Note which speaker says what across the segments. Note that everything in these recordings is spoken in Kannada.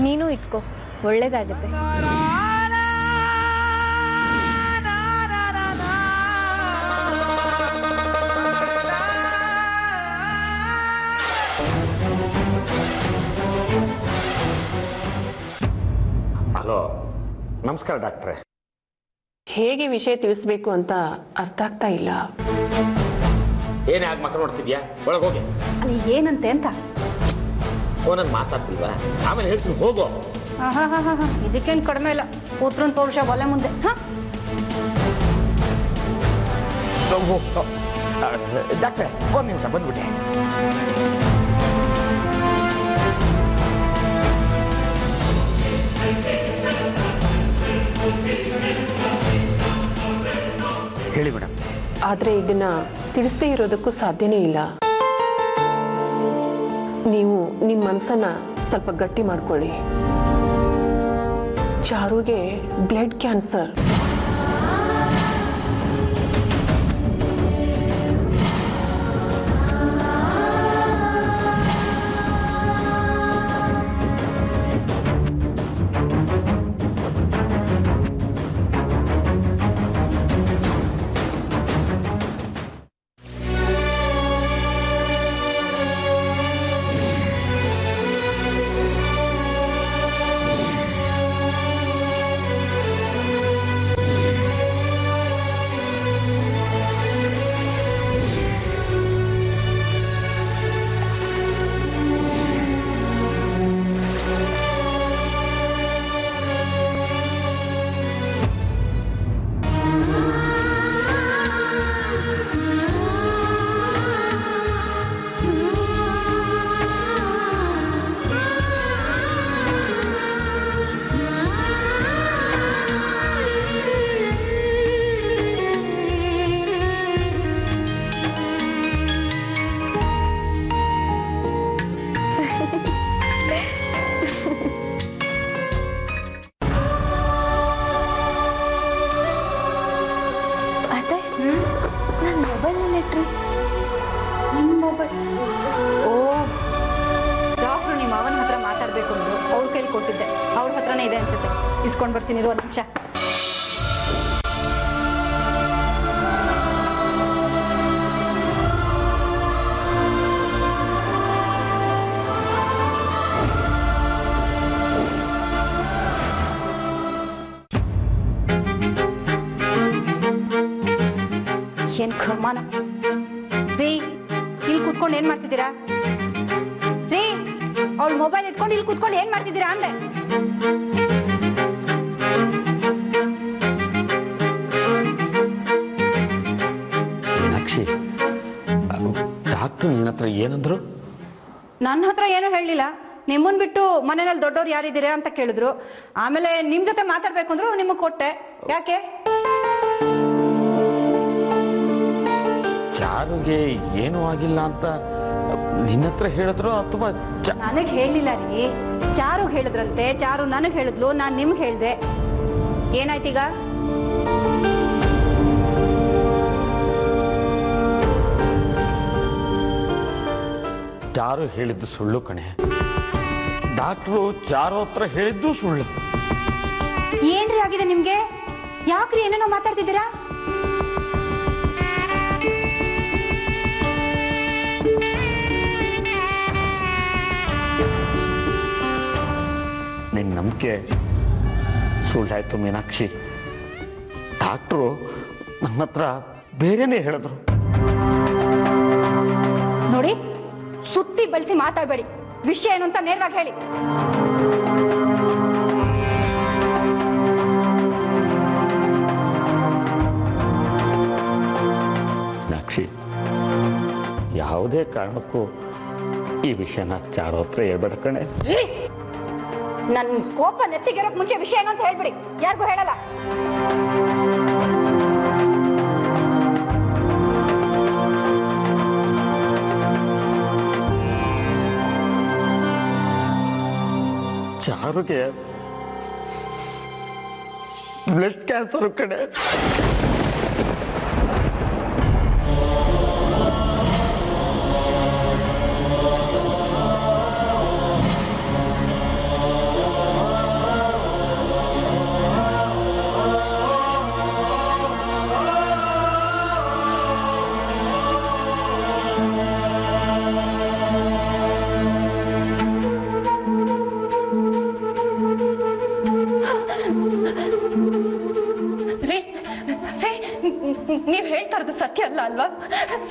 Speaker 1: ನೀನು ಇಟ್ಕೋ, ಒಳ್ಳೇದಾಗುತ್ತೆ.
Speaker 2: ಹಲೋ, ನಮಸ್ಕಾರ ಡಾಕ್ಟ್ರೆ.
Speaker 3: ಹೇಗೆ ವಿಷಯ ತಿಳಿಸ್ಬೇಕು ಅಂತ ಅರ್ಥ ಆಗ್ತಾ ಇಲ್ಲ.
Speaker 2: ಏನೇ ಆಗ ಮಕ್ಕ ನೋಡ್ತಿದ್ಯಾ? ಒಳಗೆ ಹೋಗಿ.
Speaker 1: ಅಲ್ಲಿ ಏನಂತೆ ಅಂತ
Speaker 2: ಫೋನಲ್ಲಿ ಮಾತಾಡ್ತಿಲ್ವಾ? ಆಮೇಲೆ ಹೇಳ್ತೀನಿ, ಹೋಗು.
Speaker 1: ಇದಕ್ಕೇನು ಕಡಿಮೆ ಇಲ್ಲ. ಪುತ್ರನ ಪೌರುಷ ಒಲೆ ಮುಂದೆ.
Speaker 2: ಡಾಕ್ಟ್ರೆ, ಒಂದು ನಿಮಿಷ ಬಂದ್ಬಿಟ್ಟೆ. ಹೇಳಿ ಮೇಡಮ್.
Speaker 3: ಆದ್ರೆ ಇದನ್ನ ತಿಳಿಸದೇ ಇರೋದಕ್ಕೂ ಸಾಧ್ಯನೇ ಇಲ್ಲ. ನೀವು ನಿಮ್ಮ ಮನಸ್ಸನ್ನ ಸ್ವಲ್ಪ ಗಟ್ಟಿ ಮಾಡ್ಕೊಳ್ಳಿ. ಚಾರುಗೆ ಬ್ಲಡ್ ಕ್ಯಾನ್ಸರ್.
Speaker 1: ಇಸ್ಕೊಂಡು ಬರ್ತೀನಿ, ಇರೋ ನಿಮಿಷ. ಏನ್ ಕರ್ಮಾನ ರೀ, ಇಲ್ಲಿ ಕೂತ್ಕೊಂಡು ಏನ್ ಮಾಡ್ತಿದ್ದೀರಾ ರೀ? ಅವಳು ಮೊಬೈಲ್ ಇಟ್ಕೊಂಡು ಇಲ್ಲಿ ಕೂತ್ಕೊಂಡು ಏನ್ ಮಾಡ್ತಿದ್ದೀರಾ ಅಂದೆ.
Speaker 2: ಮೀನಾಕ್ಷಿ, ಡಾಕ್ಟ್ರು ನಿನ್ನ ಹತ್ರ ಏನಂದ್ರು?
Speaker 1: ನನ್ನ ಹತ್ರ ಏನೂ ಹೇಳಲಿಲ್ಲ. ನಿಮ್ಮನ್ ಬಿಟ್ಟು ಮನೆಯಲ್ಲಿ ದೊಡ್ಡವ್ರು ಯಾರಿದ್ದೀರಾ ಅಂತ ಕೇಳಿದ್ರು. ಆಮೇಲೆ ನಿಮ್ ಜೊತೆ ಮಾತಾಡ್ಬೇಕು ಅಂದ್ರು ನಿಮಗೆ ಕೊಟ್ಟೆ. ಯಾಕೆ?
Speaker 2: ಚಾರುಗೆ ಏನೂ ಆಗಿಲ್ಲ ಅಂತ ನಿನ್ನ ಹತ್ರ ಹೇಳಿದ್ರು ಅಥವಾ?
Speaker 1: ನನಗೆ ಹೇಳಲಿಲ್ಲ ರೀ, ಚಾರುಗೆ ಹೇಳಿದ್ರಂತೆ. ಚಾರು ನನಗೆ ಹೇಳಿದ್ಲು, ನಾನು ನಿಮ್ಗೆ ಹೇಳ್ದೆ. ಏನಾಯ್ತೀಗ?
Speaker 2: ಚಾರು ಹೇಳಿದ್ದು ಸುಳ್ಳು ಕಣೆ. ಡಾಕ್ಟ್ರು ಚಾರು ಹತ್ರ ಹೇಳಿದ್ದು ಸುಳ್ಳು.
Speaker 1: ಏನ್ರಿ ಆಗಿದೆ ನಿಮ್ಗೆ? ಯಾಕ್ರಿ ಏನೇನೋ ಮಾತಾಡ್ತಿದ್ದೀರಾ?
Speaker 2: ನಿನ್ನ ನಂಬಿಕೆ ಸುಳ್ಳಾಯ್ತು ಮೀನಾಕ್ಷಿ. ಡಾಕ್ಟ್ರು ನನ್ನ ಹತ್ರ ಬೇರೆನೇ ಹೇಳಿದ್ರು.
Speaker 1: ನೋಡಿ, ಸುತ್ತಿ ಬಳಸಿ ಮಾತಾಡಬೇಡಿ. ವಿಷಯ ಏನು ಅಂತ ನೇರವಾಗಿ ಹೇಳಿ.
Speaker 2: ಮೀನಾಕ್ಷಿ, ಯಾವುದೇ ಕಾರಣಕ್ಕೂ ಈ ವಿಷಯನ ಚಾರು ಹತ್ರ ಹೇಳ್ಬೇಡ ಕಣೆ.
Speaker 1: ನನ್ನ ಕೋಪ ನೆತ್ತಿಗೆರೋಕ್ ಮುಂಚೆ ವಿಷಯ ಏನು ಅಂತ ಹೇಳ್ಬಿಡಿ. ಯಾರಿಗೂ ಹೇಳಲ್ಲ.
Speaker 2: ಚಾರುಗೆ ಬ್ಲಡ್ ಕ್ಯಾನ್ಸರ್ ಕಡೆ.
Speaker 1: ಅಲ್ವಾ?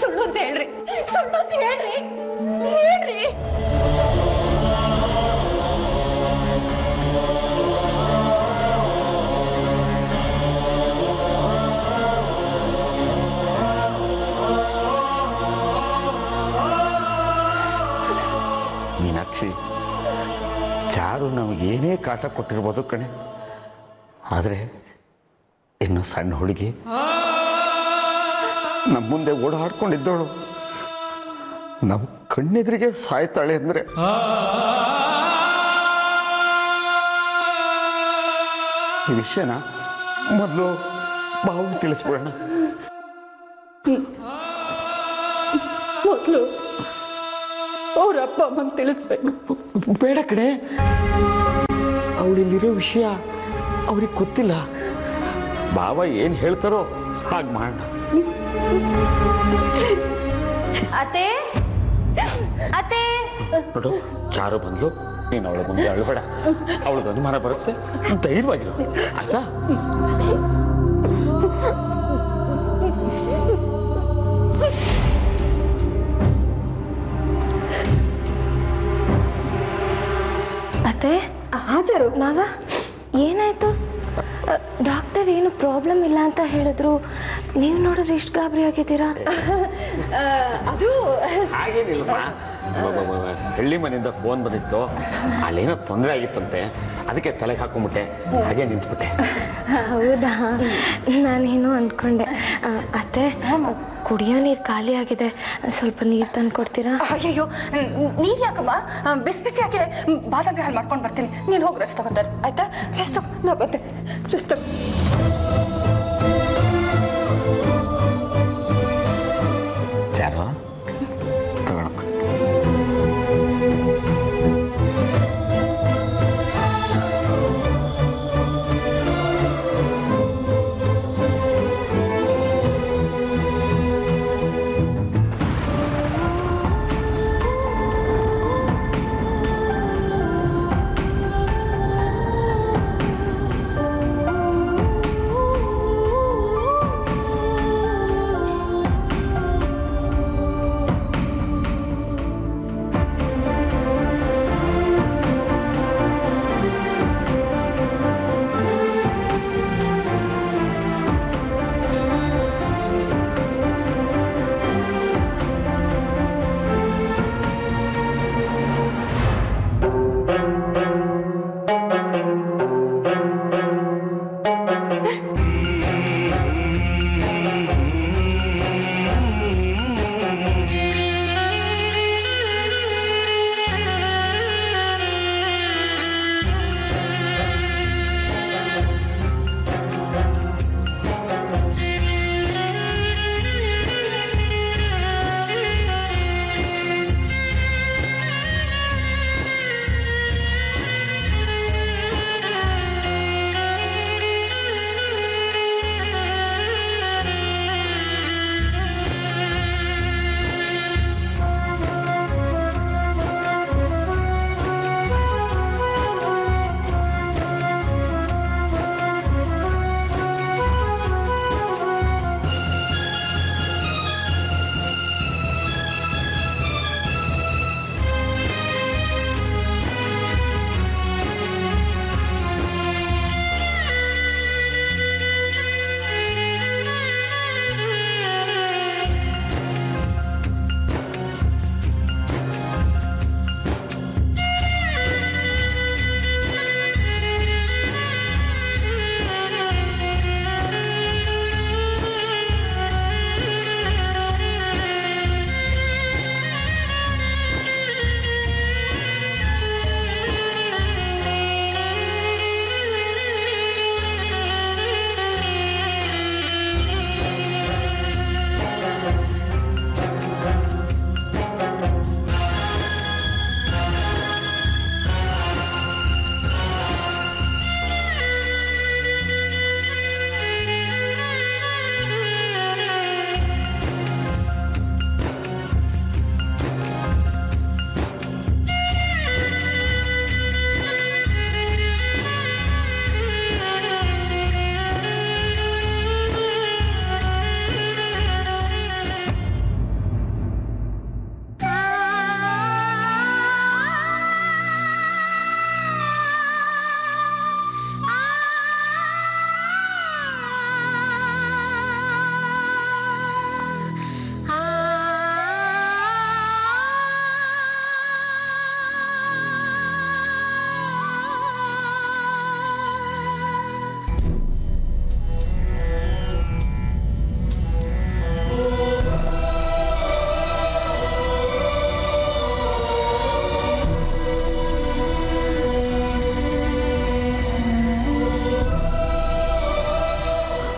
Speaker 1: ಸುಳ್ಳು ಅಂತ ಹೇಳ್ರಿ, ಸುಳ್ಳು ಅಂತ ಹೇಳ್ರಿ, ಹೇಳ್ರಿ.
Speaker 2: ಮೀನಾಕ್ಷಿ, ಚಾರು ನಮಗೇನೇ ಕಾಟ ಕೊಟ್ಟಿರ್ಬೋದು ಕಣೆ, ಆದರೆ ಇನ್ನು ಸಣ್ಣ ಹುಡುಗಿ ನಮ್ಮ ಮುಂದೆ ಓಡಾಡ್ಕೊಂಡಿದ್ದವಳು ನಮ್ಮ ಕಣ್ಣೆದುರಿಗೆ ಸಾಯ್ತಾಳೆ ಅಂದರೆ ಈ ವಿಷಯನ ಮೊದಲು ಬಾವು ತಿಳಿಸ್ಬಿಡೋಣ.
Speaker 3: ಮೊದಲು ಅವ್ರ ಅಪ್ಪ ಅಮ್ಮಂಗೆ ತಿಳಿಸ್ಬೇಕು.
Speaker 2: ಬೇಡ ಕಣೆ, ಅವಳಿಲ್ಲಿರೋ ವಿಷಯ ಅವ್ರಿಗೆ ಗೊತ್ತಿಲ್ಲ. ಬಾಬಾ ಏನು ಹೇಳ್ತಾರೋ ಹಾಗೆ ಮಾಡೋಣ.
Speaker 1: ಅತ್ತೆ, ಅತ್ತೆ.
Speaker 2: ನೋಡು, ಚಾರು ಬಂದ್ಲು, ನೀನು ಅವಳ ಮುಂದೆ ಅಳಬೇಡ. ಅವಳದು ಅನುಮಾನ ಬರುತ್ತೆ, ಧೈರ್ಯವಾಗಿರು ಆಯ್ತಾ?
Speaker 4: ಅತ್ತೆ,
Speaker 1: ಹಾಜರು
Speaker 4: ಮಾವ ಏನಾಯ್ತು? ಡಾಕ್ಟರ್ ಏನು ಪ್ರಾಬ್ಲಮ್ ಇಲ್ಲ ಅಂತ ಹೇಳಿದ್ರು, ನೀವು ನೋಡಿದ್ರೆ ಇಷ್ಟು ಗಾಬರಿ ಆಗಿದ್ದೀರಾ?
Speaker 1: ಅದು
Speaker 2: ಹಾಗೇನಿಲ್ಲಮ್ಮ, ಹಳ್ಳಿ ಮನೆಯಿಂದ ಫೋನ್ ಬಂದಿತ್ತು, ಅಲ್ಲೇನೋ ತೊಂದರೆ ಆಗಿತ್ತಂತೆ, ಅದಕ್ಕೆ ತಲೆಗೆ ಹಾಕೊಂಡ್ಬಿಟ್ಟೆ, ಹಾಗೆ ನಿಂತ್ಬಿಟ್ಟೆ.
Speaker 4: ಹೌದಾ? ನಾನೇನು ಅಂದ್ಕೊಂಡೆ. ಅತ್ತೆ, ಕುಡಿಯೋ ನೀರು ಖಾಲಿ ಆಗಿದೆ, ಸ್ವಲ್ಪ ನೀರು ತಂದು ಕೊಡ್ತೀರಾ?
Speaker 1: ಅಯ್ಯೋ, ನೀರು ಯಾಕಮ್ಮ? ಬಿಸಿ ಬಿಸಿ ಯಾಕೆ? ಬಾದಾಮಿ ಹಾಲು ಮಾಡ್ಕೊಂಡು ಬರ್ತೀನಿ, ನೀನು ಹೋಗಿ ರೆಸ್ಟ್ ತಗೋತಾರೆ ಆಯ್ತಾ? ರೆಸ್ಟ್ ತಗೋ, ನಾ ಬಂದೆ, ರೆಸ್ಟ್ ತಗೋ.
Speaker 2: ಚಾರು ತಗೊಳಪ್ಪ.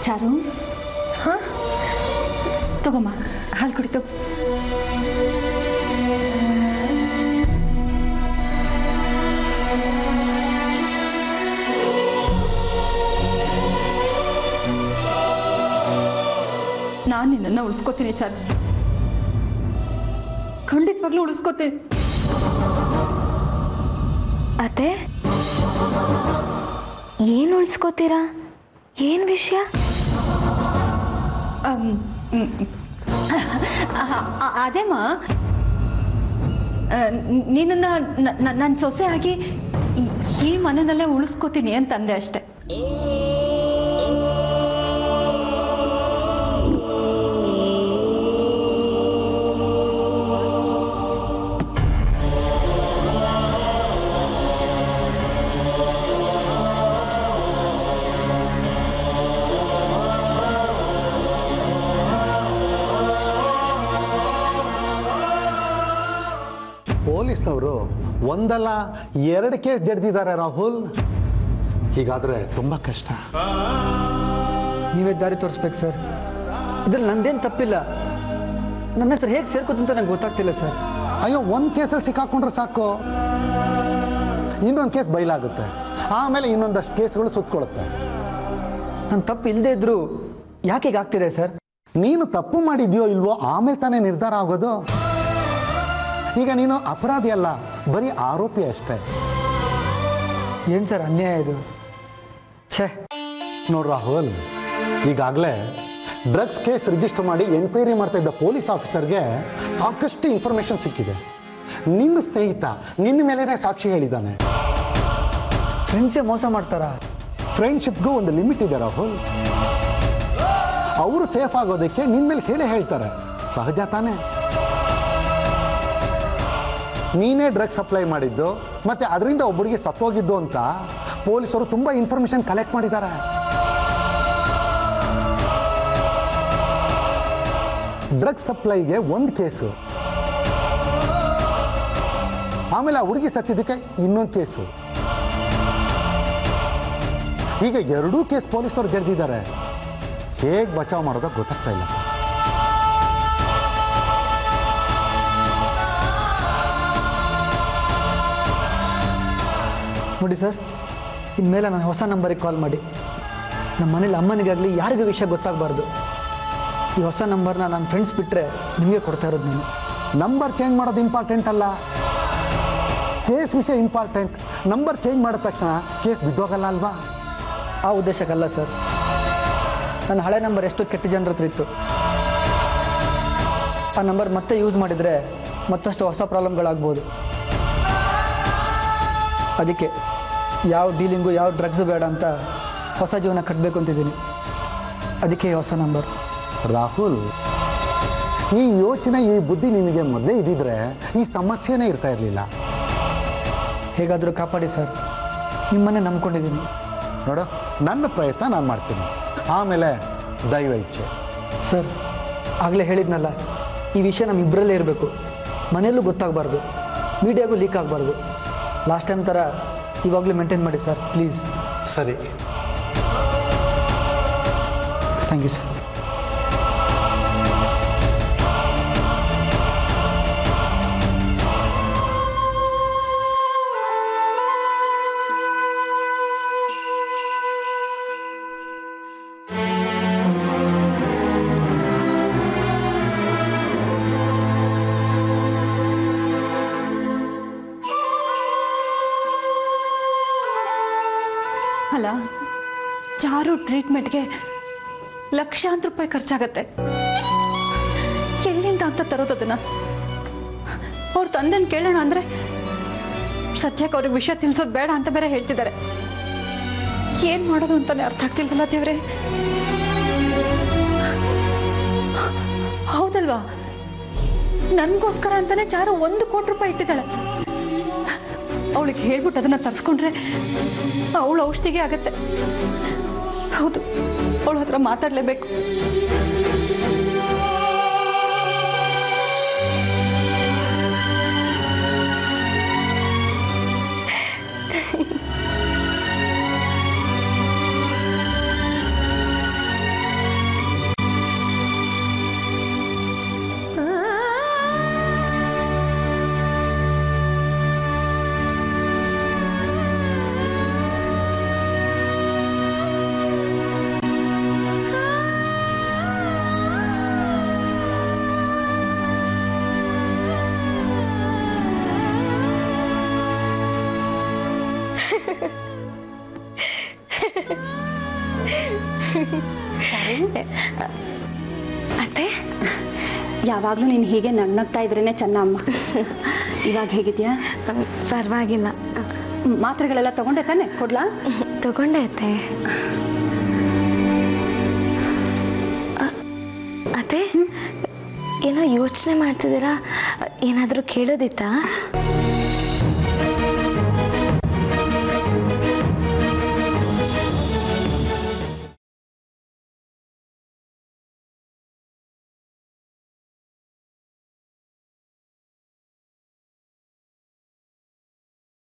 Speaker 1: ಚಾರು
Speaker 4: ಹಾಂ
Speaker 1: ತಗೊಮ್ಮ ಹಾಲು ಕುಡಿತು. ನಾನು ನಿನ್ನನ್ನು ಉಳಿಸ್ಕೋತೀನಿ ಚಾರು, ಖಂಡಿತವಾಗ್ಲೂ ಉಳಿಸ್ಕೋತೀನಿ.
Speaker 4: ಅತ್ತೆ ಏನು ಉಳಿಸ್ಕೋತೀರಾ? ಏನು ವಿಷಯ?
Speaker 1: ಅದೇಮ್ಮ, ನೀನನ್ನು ನನ್ನ ಸೊಸೆ ಆಗಿ ಈ ಮನೆಯಲ್ಲೇ ಉಳಿಸ್ಕೋತೀನಿ ಅಂತಂದೆ ಅಷ್ಟೆ.
Speaker 5: ಪೊಲೀಸ್ನವರು ಒಂದಲ್ಲ 2 ಕೇಸ್ ಜಡ್ದಿದ್ದಾರೆ ರಾಹುಲ್. ಹೀಗಾದ್ರೆ ತುಂಬಾ ಕಷ್ಟ.
Speaker 6: ನೀವೇ ದಾರಿ ತೋರಿಸ್ಬೇಕು ಸರ್. ಇದ್ರಲ್ಲಿ ನಂದೇನು ತಪ್ಪಿಲ್ಲ. ನನ್ನ ಹೆಸರು ಹೇಗೆ ಸೇರ್ಕೋತು ಅಂತ ನಂಗೆ ಗೊತ್ತಾಗ್ತಿಲ್ಲ ಸರ್.
Speaker 5: ಅಯ್ಯೋ, ಒಂದು ಕೇಸಲ್ಲಿ ಸಿಕ್ಕಾಕೊಂಡ್ರೆ ಸಾಕು, ಇನ್ನೊಂದು ಕೇಸ್ ಬಯಲಾಗುತ್ತೆ, ಆಮೇಲೆ ಇನ್ನೊಂದಷ್ಟು ಕೇಸ್ಗಳು ಸುತ್ತಕೊಳ್ಳುತ್ತೆ.
Speaker 6: ನನ್ನ ತಪ್ಪು ಇಲ್ಲದೆ ಇದ್ರು ಯಾಕೆ ಹೀಗಾಗ್ತಿದೆ ಸರ್?
Speaker 5: ನೀನು ತಪ್ಪು ಮಾಡಿದ್ಯೋ ಇಲ್ವೋ ಆಮೇಲೆ ತಾನೇ ನಿರ್ಧಾರ ಆಗೋದು. ಈಗ ನೀನು ಅಪರಾಧಿ ಅಲ್ಲ, ಬರೀ ಆರೋಪಿ ಅಷ್ಟೇ.
Speaker 6: ಏನು ಸರ್ ಅನ್ಯಾಯ ಇದು? ಛೇ,
Speaker 5: ನೋಡು ರಾಹುಲ್, ಈಗಾಗಲೇ ಡ್ರಗ್ಸ್ ಕೇಸ್ ರಿಜಿಸ್ಟರ್ ಮಾಡಿ ಎನ್ಕ್ವೈರಿ ಮಾಡ್ತಾ ಇದ್ದ ಪೊಲೀಸ್ ಆಫೀಸರ್ಗೆ ಸಾಕಷ್ಟು ಇನ್ಫಾರ್ಮೇಶನ್ ಸಿಕ್ಕಿದೆ. ನಿನ್ನ ಸ್ನೇಹಿತ ನಿನ್ನ ಮೇಲೇನೆ ಸಾಕ್ಷಿ ಹೇಳಿದ್ದಾನೆ.
Speaker 6: ಫ್ರೆಂಡ್ಸೇ ಮೋಸ ಮಾಡ್ತಾರಾ?
Speaker 5: ಫ್ರೆಂಡ್ಶಿಪ್ಗೂ ಒಂದು ಲಿಮಿಟ್ ಇದೆ ರಾಹುಲ್. ಅವರು ಸೇಫ್ ಆಗೋದಕ್ಕೆ ನಿನ್ನ ಮೇಲೆ ಹೇಳೇ ಹೇಳ್ತಾರೆ, ಸಹಜ ತಾನೇ. ನೀನೇ ಡ್ರಗ್ಸ್ ಸಪ್ಲೈ ಮಾಡಿದ್ದು ಮತ್ತೆ ಅದರಿಂದ ಒಬ್ಬರಿಗೆ ಸತ್ತೋಗಿದ್ದು ಅಂತ ಪೊಲೀಸರು ತುಂಬಾ ಇನ್ಫಾರ್ಮೇಶನ್ ಕಲೆಕ್ಟ್ ಮಾಡಿದ್ದಾರೆ. ಡ್ರಗ್ಸ್ ಸಪ್ಲೈಗೆ 1 ಕೇಸು, ಆಮೇಲೆ ಆ ಹುಡುಗಿ ಸತ್ತಿದ್ದಕ್ಕೆ ಇನ್ನೊಂದು ಕೇಸು. ಈಗ 2 ಕೇಸ್ ಪೊಲೀಸರು ಜಡ್ದಿದ್ದಾರೆ. ಹೇಗೆ ಬಚಾವ್ ಮಾಡೋದಕ್ಕೆ ಗೊತ್ತಾಗ್ತಾ ಇಲ್ಲ.
Speaker 6: ನೋಡಿ ಸರ್, ಇನ್ಮೇಲೆ ನಾನು ಹೊಸ ನಂಬರಿಗೆ ಕಾಲ್ ಮಾಡಿ. ನಮ್ಮ ಮನೇಲಿ ಅಮ್ಮನಿಗಾಗಲಿ ಯಾರಿಗೂ ವಿಷಯ ಗೊತ್ತಾಗಬಾರ್ದು. ಈ ಹೊಸ ನಂಬರ್ನ ನನ್ನ ಫ್ರೆಂಡ್ಸ್ ಬಿಟ್ಟರೆ ನಿಮಗೆ ಕೊಡ್ತಾ ಇರೋದು ನಾನು.
Speaker 5: ನಂಬರ್ ಚೇಂಜ್ ಮಾಡೋದು ಇಂಪಾರ್ಟೆಂಟ್ ಅಲ್ಲ, ಕೇಸ್ ವಿಷಯ ಇಂಪಾರ್ಟೆಂಟ್. ನಂಬರ್ ಚೇಂಜ್ ಮಾಡಿದ ತಕ್ಷಣ ಕೇಸ್ ಬಿದ್ದೋಗಲ್ಲ ಅಲ್ವಾ?
Speaker 6: ಆ ಉದ್ದೇಶಕ್ಕಲ್ಲ ಸರ್. ನನ್ನ ಹಳೆ ನಂಬರ್ ಎಷ್ಟೋ ಕೆಟ್ಟ ಜನರ ಹತ್ರ ಇತ್ತು. ಆ ನಂಬರ್ ಮತ್ತೆ ಯೂಸ್ ಮಾಡಿದರೆ ಮತ್ತಷ್ಟು ಹೊಸ ಪ್ರಾಬ್ಲಮ್ಗಳಾಗ್ಬೋದು. ಅದಕ್ಕೆ ಯಾವ ಡೀಲಿಂಗು ಯಾವ ಡ್ರಗ್ಸು ಬೇಡ ಅಂತ ಹೊಸ ಜೀವನ ಕಟ್ಟಬೇಕು ಅಂತಿದ್ದೀನಿ. ಅದಕ್ಕೆ ಈ ಹೊಸ ನಂಬರ್.
Speaker 5: ರಾಹುಲ್, ಈ ಯೋಚನೆ ಈ ಬುದ್ಧಿ ನಿಮಗೆ ಮೊದಲೇ ಇದ್ದಿದ್ರೆ ಈ ಸಮಸ್ಯೆನೇ ಇರ್ತಾ ಇರಲಿಲ್ಲ.
Speaker 6: ಹೇಗಾದರೂ ಕಾಪಾಡಿ ಸರ್, ನಿಮ್ಮನ್ನೇ ನಂಬ್ಕೊಂಡಿದ್ದೀನಿ.
Speaker 5: ನೋಡು, ನನ್ನ ಪ್ರಯತ್ನ ನಾನು ಮಾಡ್ತೀನಿ, ಆಮೇಲೆ ದೈವ ಇಚ್ಛೆ.
Speaker 6: ಸರ್, ಆಗಲೇ ಹೇಳಿದ್ನಲ್ಲ, ಈ ವಿಷಯ ನಮ್ಮಿಬ್ಬರಲ್ಲೇ ಇರಬೇಕು. ಮನೆಯಲ್ಲೂ ಗೊತ್ತಾಗಬಾರ್ದು, ಮೀಡಿಯಾಗೂ ಲೀಕ್ ಆಗಬಾರ್ದು. ಲಾಸ್ಟ್ ಟೈಮ್ ಥರ ಇವಾಗಲೂ ಮೇಂಟೈನ್ ಮಾಡಿ ಸರ್, ಪ್ಲೀಸ್.
Speaker 5: ಸರಿ,
Speaker 6: ಥ್ಯಾಂಕ್ ಯು ಸರ್.
Speaker 1: ಅಲ್ಲ, ಚಾರು ಟ್ರೀಟ್ಮೆಂಟ್ಗೆ ಲಕ್ಷಾಂತರ ರೂಪಾಯಿ ಖರ್ಚಾಗತ್ತೆ. ಎಲ್ಲಿಂದ ಅಂತ ತರೋದನ್ನ? ಅವ್ರ ತಂದೆನ ಕೇಳೋಣ ಅಂದರೆ ಸದ್ಯಕ್ಕೆ ಅವ್ರಿಗೆ ವಿಷಯ ತಿಳಿಸೋದು ಬೇಡ ಅಂತ ಬೇರೆ ಹೇಳ್ತಿದ್ದಾರೆ. ಏನು ಮಾಡೋದು ಅಂತಾನೆ ಅರ್ಥ ಆಗ್ತಿಲ್ವಲ್ಲ ದೇವ್ರೆ. ಹೌದಲ್ವಾ, ನನಗೋಸ್ಕರ ಅಂತಾನೆ ಚಾರು 1 ಕೋಟಿ ರೂಪಾಯಿ ಇಟ್ಟಿದ್ದಾಳೆ. ಅವಳಿಗೆ ಹೇಳ್ಬಿಟ್ಟು ಅದನ್ನು ತರಿಸ್ಕೊಂಡ್ರೆ ಅವಳು ಔಷಧಿಗೆ ಆಗತ್ತೆ. ಹೌದು, ಅವಳ ಹತ್ರ ಮಾತಾಡಲೇಬೇಕು.
Speaker 4: ಅತ್ತೆ
Speaker 1: ಯಾವಾಗಲೂ ನೀನು ಹೀಗೆ ನಗ್ನಗ್ತಾ ಇದ್ರೇ ಚೆನ್ನ ಅಮ್ಮ. ಇವಾಗ ಹೇಗಿದ್ಯಾ?
Speaker 4: ಪರವಾಗಿಲ್ಲ.
Speaker 1: ಮಾತ್ರೆಗಳೆಲ್ಲ ತಗೊಂಡೆ ತಾನೆ? ಕೊಡ್ಲಾ?
Speaker 4: ತಗೊಂಡೆ ಅತ್ತೆ. ಅತ್ತೆ ಏನೋ ಯೋಚನೆ ಮಾಡ್ತಿದ್ದೀರಾ? ಏನಾದರೂ ಕೇಳೋದಿತ್ತಾ?